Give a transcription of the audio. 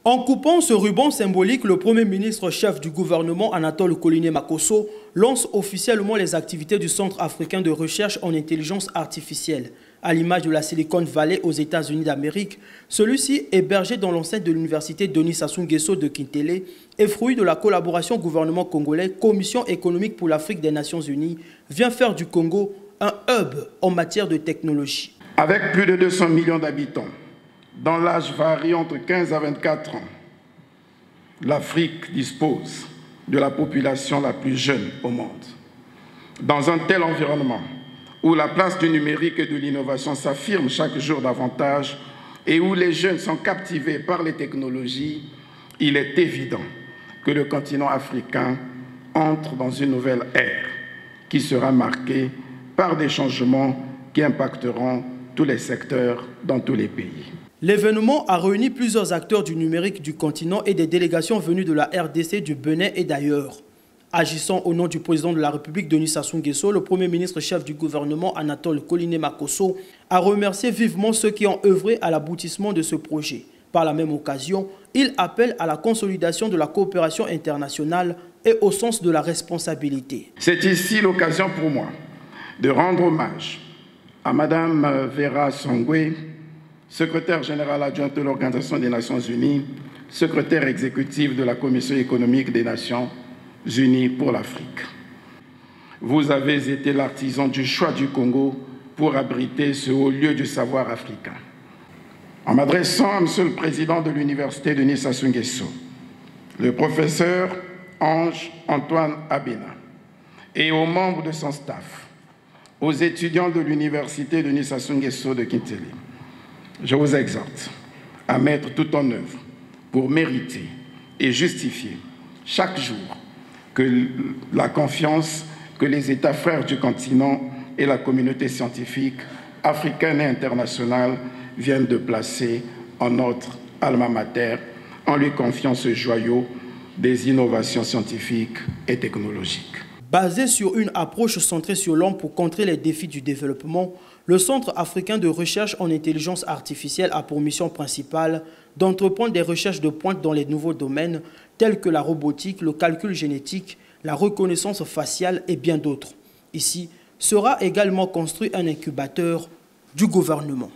En coupant ce ruban symbolique, le Premier ministre chef du gouvernement Anatole Koliné Makosso lance officiellement les activités du Centre africain de recherche en intelligence artificielle. À l'image de la Silicon Valley aux États-Unis d'Amérique, celui-ci, hébergé dans l'enceinte de l'université Denis Sassou Nguesso de Kintélé, est fruit de la collaboration gouvernement congolais, Commission économique pour l'Afrique des Nations Unies, vient faire du Congo un hub en matière de technologie. Avec plus de 200 millions d'habitants, dont l'âge varie entre 15 à 24 ans, l'Afrique dispose de la population la plus jeune au monde. Dans un tel environnement, où la place du numérique et de l'innovation s'affirme chaque jour davantage et où les jeunes sont captivés par les technologies, il est évident que le continent africain entre dans une nouvelle ère qui sera marquée par des changements qui impacteront tous les secteurs dans tous les pays. L'événement a réuni plusieurs acteurs du numérique du continent et des délégations venues de la RDC, du Bénin et d'ailleurs. Agissant au nom du président de la République, Denis Sassou Nguesso, le Premier ministre chef du gouvernement, Anatole Koliné Makosso, a remercié vivement ceux qui ont œuvré à l'aboutissement de ce projet. Par la même occasion, il appelle à la consolidation de la coopération internationale et au sens de la responsabilité. C'est ici l'occasion pour moi de rendre hommage à Madame Vera Songwe, secrétaire générale adjointe de l'Organisation des Nations Unies, secrétaire exécutive de la Commission économique des Nations Unies pour l'Afrique. Vous avez été l'artisan du choix du Congo pour abriter ce haut lieu du savoir africain. En m'adressant à Monsieur le Président de l'Université Denis Sassou Nguesso, le professeur Ange Antoine Abena et aux membres de son staff, aux étudiants de l'Université Denis Sassou Nguesso de Kintélé, je vous exhorte à mettre tout en œuvre pour mériter et justifier chaque jour que la confiance que les États frères du continent et la communauté scientifique africaine et internationale viennent de placer en notre alma mater en lui confiant ce joyau des innovations scientifiques et technologiques. Basé sur une approche centrée sur l'homme pour contrer les défis du développement, le Centre africain de recherche en intelligence artificielle a pour mission principale d'entreprendre des recherches de pointe dans les nouveaux domaines tels que la robotique, le calcul génétique, la reconnaissance faciale et bien d'autres. Ici, sera également construit un incubateur du gouvernement.